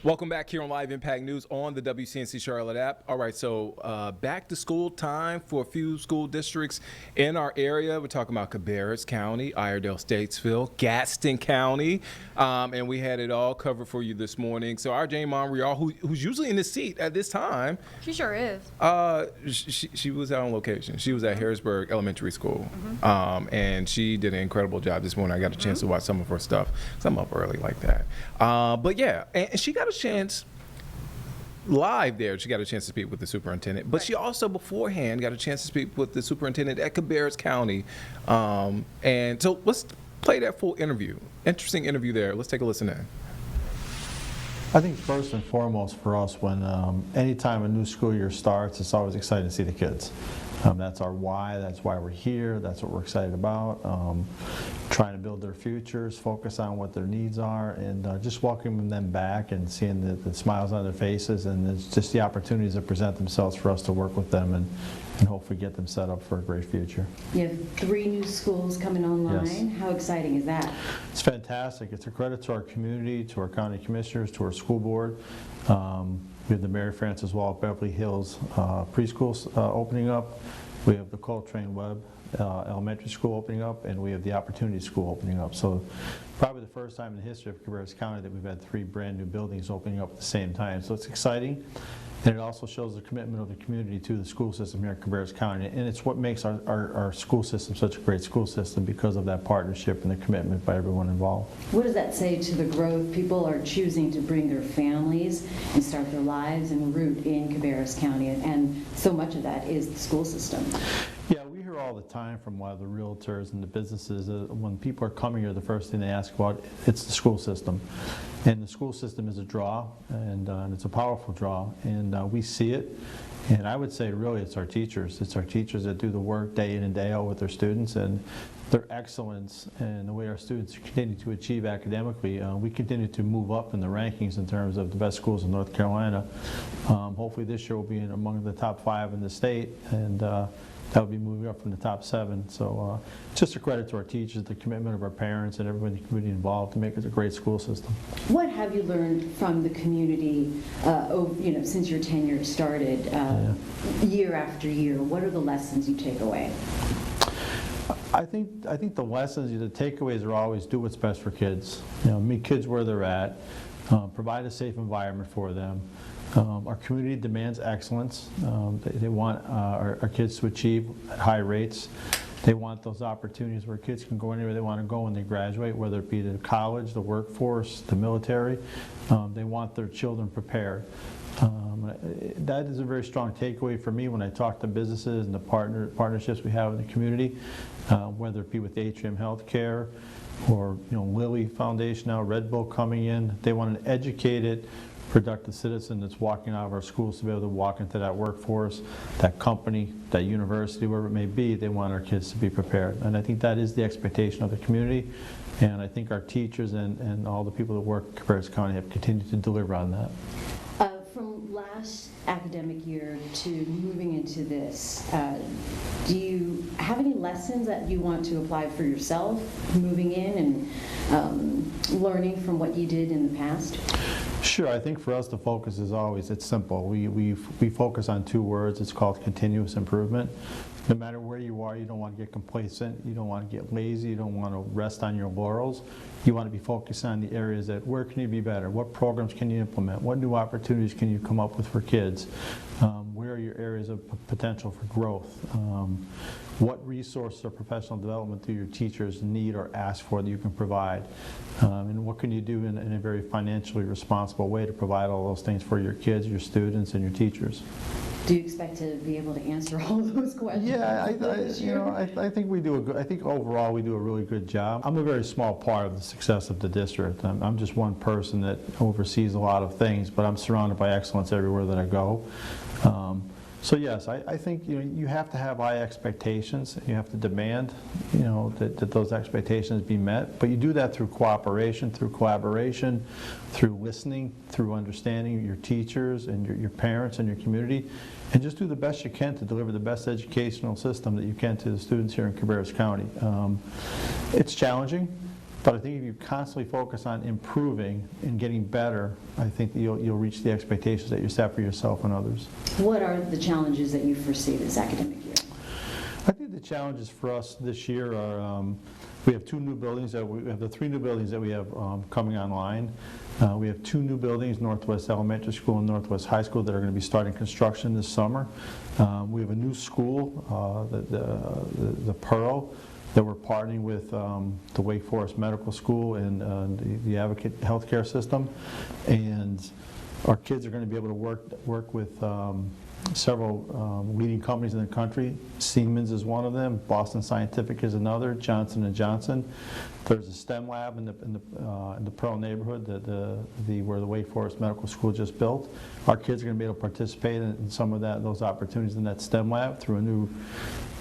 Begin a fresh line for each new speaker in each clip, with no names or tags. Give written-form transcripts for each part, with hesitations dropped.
Welcome back here on Live Impact News on the WCNC Charlotte app. All right, so back to school time for a few school districts in our area. We're talking about Cabarrus County, Iredell, Statesville, Gaston County, and we had it all covered for you this morning. So our Jane Monreal, who's usually in the seat at this time.
She sure is.
She was out on location. She was at Harrisburg Elementary School, and she did an incredible job this morning. I got a chance to watch some of her stuff. 'Cause I'm up early like that. But yeah, and she got a chance live there. She got a chance to speak with the superintendent, but she also beforehand got a chance to speak with the superintendent at Cabarrus County. And so let's play that full interview. Interesting interview there. Let's take a listen in.
I think first and foremost for us, when anytime a new school year starts, it's always exciting to see the kids. That's our why, that's why we're here, that's what we're excited about. Trying to build their futures, focus on what their needs are, and just welcoming them back and seeing the smiles on their faces, and it's just the opportunities that present themselves for us to work with them and hopefully get them set up for a great future.
You have 3 new schools coming online.
Yes.
How exciting is that?
It's fantastic. It's a credit to our community, to our county commissioners, to our school board. We have the Mary Frances Wall Beverly Hills preschools opening up. We have the Coltrane Webb Elementary School opening up, and we have the Opportunity School opening up. So probably the first time in the history of Cabarrus County that we've had 3 brand new buildings opening up at the same time. So it's exciting. And it also shows the commitment of the community to the school system here in Cabarrus County. And it's what makes our school system such a great school system, because of that partnership and the commitment by everyone involved.
What does that say to the growth? People are choosing to bring their families and start their lives and root in Cabarrus County, and so much of that is the school system.
Yeah, we hear all the time from a lot of the realtors and the businesses, when people are coming here, the first thing they ask about, it's the school system. And the school system is a draw, and it's a powerful draw, and we see it. And I would say really it's our teachers. It's our teachers that do the work day in and day out with their students, and their excellence and the way our students continue to achieve academically. We continue to move up in the rankings in terms of the best schools in North Carolina. Hopefully this year we'll be among the top 5 in the state, and that would be moving up from the top 7. So just a credit to our teachers, the commitment of our parents and everybody in the community involved to make it a great school system.
What have you learned from the community since your tenure started, year after year? What are the lessons you take away?
I think the lessons, the takeaways are always do what's best for kids. Meet kids where they're at, provide a safe environment for them. Our community demands excellence. They want our kids to achieve at high rates. They want those opportunities where kids can go anywhere they want to go when they graduate, whether it be to college, the workforce, the military. They want their children prepared. That is a very strong takeaway for me when I talk to businesses and the partnerships we have in the community, whether it be with Atrium Healthcare or Lilly Foundation now, Red Bull coming in. They want an educated, productive citizen that's walking out of our schools to be able to walk into that workforce, that company, that university, wherever it may be. They want our kids to be prepared. And I think that is the expectation of the community. And I think our teachers and all the people that work in Cabarrus County have continued to deliver on that.
From last academic year to moving into this, do you have any lessons that you want to apply for yourself moving in and learning from what you did in the past?
Sure. I think for us the focus is always, it's simple. We focus on 2 words. It's called continuous improvement. No matter where you are, you don't want to get complacent, you don't want to get lazy, you don't want to rest on your laurels. You want to be focused on the areas that, where can you be better? What programs can you implement? What new opportunities can you come up with for kids? Where are your areas of potential for growth? What resources or professional development do your teachers need or ask for that you can provide? And what can you do in a very financially responsible way to provide all those things for your kids, your students, and your teachers?
Do you expect to be able to answer all of those questions?
Yeah, I think we do a good. I think overall we do a really good job. I'm a very small part of the success of the district. I'm just one person that oversees a lot of things, but I'm surrounded by excellence everywhere that I go. So yes, I think you have to have high expectations. You have to demand that those expectations be met. But you do that through cooperation, through collaboration, through listening, through understanding your teachers and your parents and your community, and just do the best you can to deliver the best educational system that you can to the students here in Cabarrus County. It's challenging. But I think if you constantly focus on improving and getting better, I think that you'll reach the expectations that you set for yourself and others.
What are the challenges that you foresee this academic year?
I think the challenges for us this year are, we have two new buildings, we have the three new buildings that we have coming online. We have two new buildings, Northwest Elementary School and Northwest High School, that are going to be starting construction this summer. We have a new school, the Pearl, that we're partnering with the Wake Forest Medical School and the Advocate Healthcare System. And our kids are going to be able to work with several leading companies in the country. Siemens is one of them, Boston Scientific is another, Johnson & Johnson. There's a STEM lab in the Pearl neighborhood where the Wake Forest Medical School just built. Our kids are going to be able to participate in some of those opportunities in that STEM lab through a new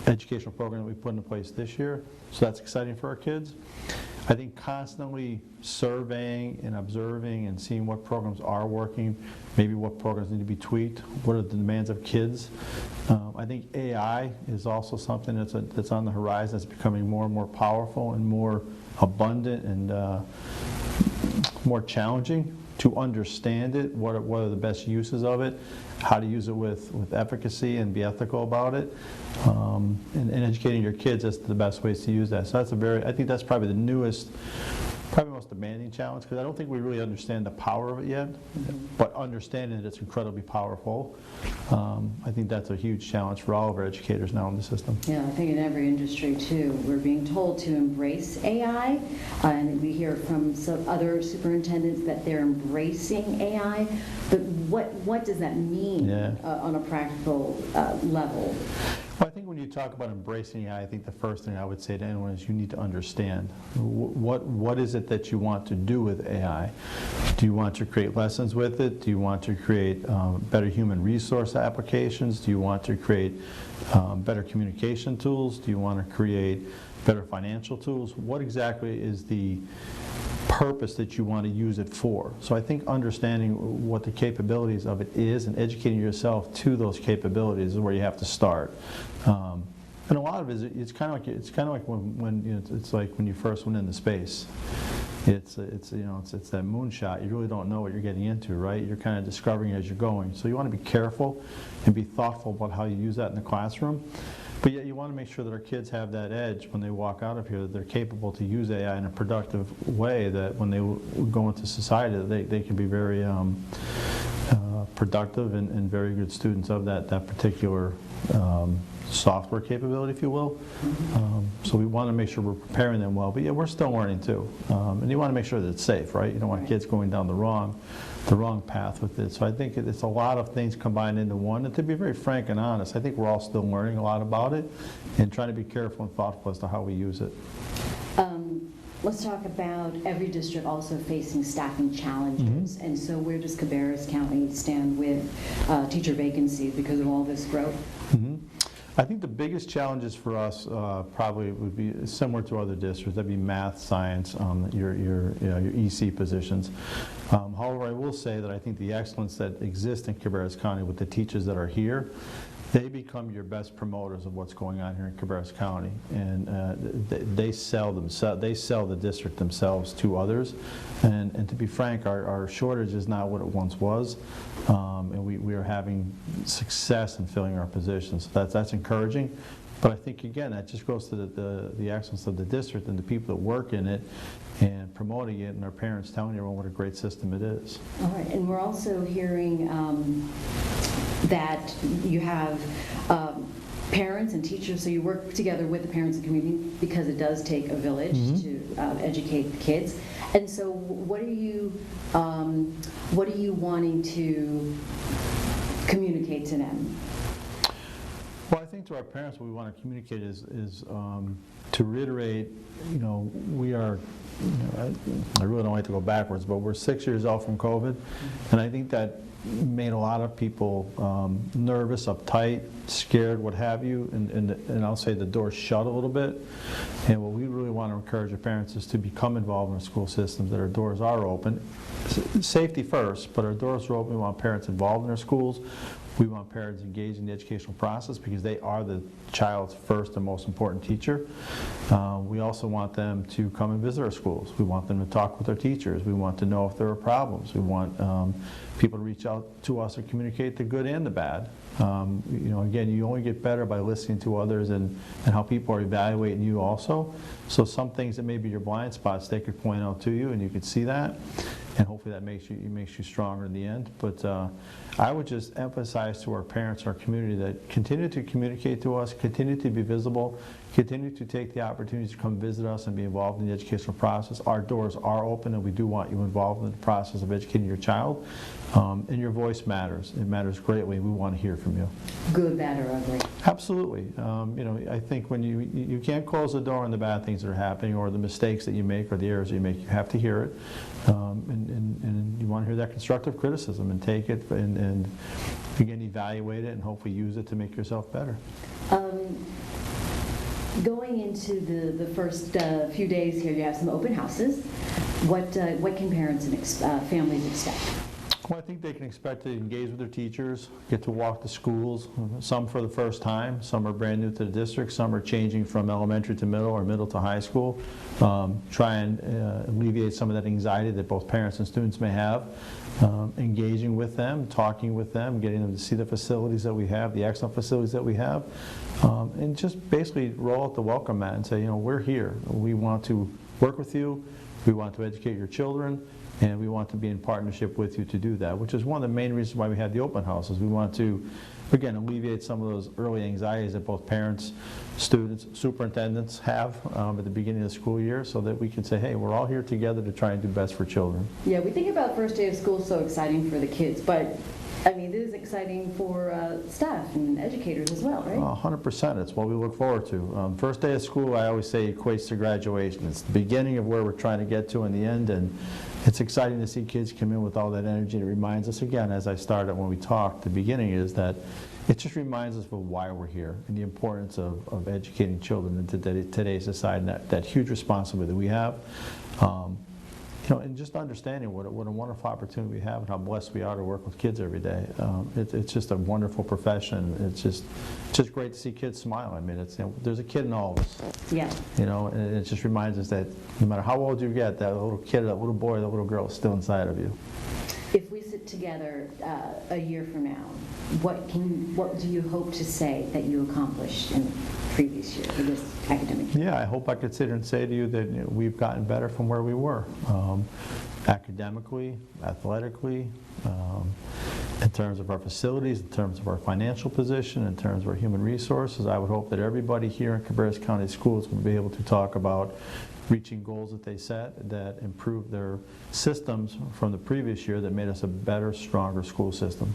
educational program that we put into place this year. So that's exciting for our kids. I think constantly surveying and observing and seeing what programs are working, maybe what programs need to be tweaked, what are the demands of kids. I think AI is also something that's on the horizon, that's becoming more and more powerful and more abundant and more challenging to understand it, what are the best uses of it, how to use it with efficacy and be ethical about it, and educating your kids as to the best ways to use that. So I think that's probably the newest, probably most demanding challenge, because I don't think we really understand the power of it yet, but understanding that it's incredibly powerful, I think that's a huge challenge for all of our educators now in the system.
Yeah, I think in every industry too, we're being told to embrace AI, and we hear from some other superintendents that they're embracing AI, but what does that mean on a practical level?
Well, I think when you talk about embracing AI, I think the first thing I would say to anyone is you need to understand what is it that you want to do with AI. Do you want to create lessons with it? Do you want to create better human resource applications? Do you want to create better communication tools? Do you want to create better financial tools? What exactly is the purpose that you want to use it for? So I think understanding what the capabilities of it is and educating yourself to those capabilities is where you have to start. And a lot of it, it's kind of like when it's like when you first went into space. It's that moonshot. You really don't know what you're getting into, right? You're kind of discovering as you're going. So you want to be careful and be thoughtful about how you use that in the classroom. But yet you want to make sure that our kids have that edge when they walk out of here, that they're capable to use AI in a productive way, that when they go into society, that they can be very productive and very good students of that particular software capability, if you will. So we want to make sure we're preparing them well. But yeah, we're still learning too. And you want to make sure that it's safe, right? You don't want kids going down the wrong path with it. So I think it's a lot of things combined into one. And to be very frank and honest, I think we're all still learning a lot about it and trying to be careful and thoughtful as to how we use it.
Let's talk about every district also facing staffing challenges. And so where does Cabarrus County stand with teacher vacancies because of all this growth?
I think the biggest challenges for us probably would be similar to other districts. That'd be math, science, your EC positions. However, I will say that I think the excellence that exists in Cabarrus County with the teachers that are here, they become your best promoters of what's going on here in Cabarrus County, and they sell the district themselves to others. And to be frank, our shortage is not what it once was, and we are having success in filling our positions. So that's encouraging. But I think, again, that just goes to the excellence of the district and the people that work in it and promoting it, and our parents telling everyone what a great system it is.
All right, and we're also hearing that you have parents and teachers, so you work together with the parents and community because it does take a village to educate the kids. And so what are you wanting to communicate to them?
Well, I think to our parents, what we want to communicate is to reiterate, we are, I really don't like to go backwards, but we're 6 years out from COVID, and I think that made a lot of people nervous, uptight, scared, what have you, and I'll say the door shut a little bit. And what we really want to encourage our parents is to become involved in our school systems, that our doors are open. Safety first, but our doors are open. We want parents involved in our schools. We want parents engaged in the educational process because they are the child's first and most important teacher. We also want them to come and visit our schools. We want them to talk with their teachers. We want to know if there are problems. We want people to reach out to us and communicate the good and the bad. Again, you only get better by listening to others and how people are evaluating you also. So some things that may be your blind spots, they could point out to you and you could see that. And hopefully that makes you stronger in the end. But I would just emphasize to our parents, our community, that continue to communicate to us, continue to be visible, continue to take the opportunity to come visit us and be involved in the educational process. Our doors are open and we do want you involved in the process of educating your child. And your voice matters. It matters greatly. We want to hear from you.
Good, bad, or ugly.
Absolutely. I think when you can't close the door on the bad things that are happening or the mistakes that you make or the errors that you make. You have to hear it. And you want to hear that constructive criticism and take it and again, evaluate it and hopefully use it to make yourself better.
Going into the first few days here, you have some open houses. What can parents and families expect?
Well, I think they can expect to engage with their teachers, get to walk the schools, some for the first time, some are brand new to the district, some are changing from elementary to middle or middle to high school. Try and alleviate some of that anxiety that both parents and students may have. Engaging with them, talking with them, getting them to see the facilities that we have, the excellent facilities that we have, and just basically roll out the welcome mat and say, we're here. We want to work with you. We want to educate your children. And we want to be in partnership with you to do that, which is one of the main reasons why we have the open houses. We want to, again, alleviate some of those early anxieties that both parents, students, superintendents have at the beginning of the school year so that we can say, hey, we're all here together to try and do best for children.
Yeah, we think about first day of school so exciting for the kids, but this is exciting for staff and educators as well, right?
100%. It's what we look forward to. First day of school, I always say, equates to graduation. It's the beginning of where we're trying to get to in the end, and it's exciting to see kids come in with all that energy. And it reminds us, again, as I started when we talked, the beginning is that it just reminds us of why we're here and the importance of educating children in today's society, and that huge responsibility that we have. And just understanding what a wonderful opportunity we have and how blessed we are to work with kids every day. It's just a wonderful profession. It's just great to see kids smile. There's a kid in all of us.
Yeah.
And it just reminds us that no matter how old you get, that little kid, that little boy, that little girl is still inside of you.
If we sit together a year from now, what do you hope to say that you accomplished in the previous year, in this academic year?
Yeah, I hope I could sit here and say to you that we've gotten better from where we were. Academically, athletically, in terms of our facilities, in terms of our financial position, in terms of our human resources. I would hope that everybody here in Cabarrus County Schools will be able to talk about reaching goals that they set that improved their systems from the previous year that made us a better, stronger school system.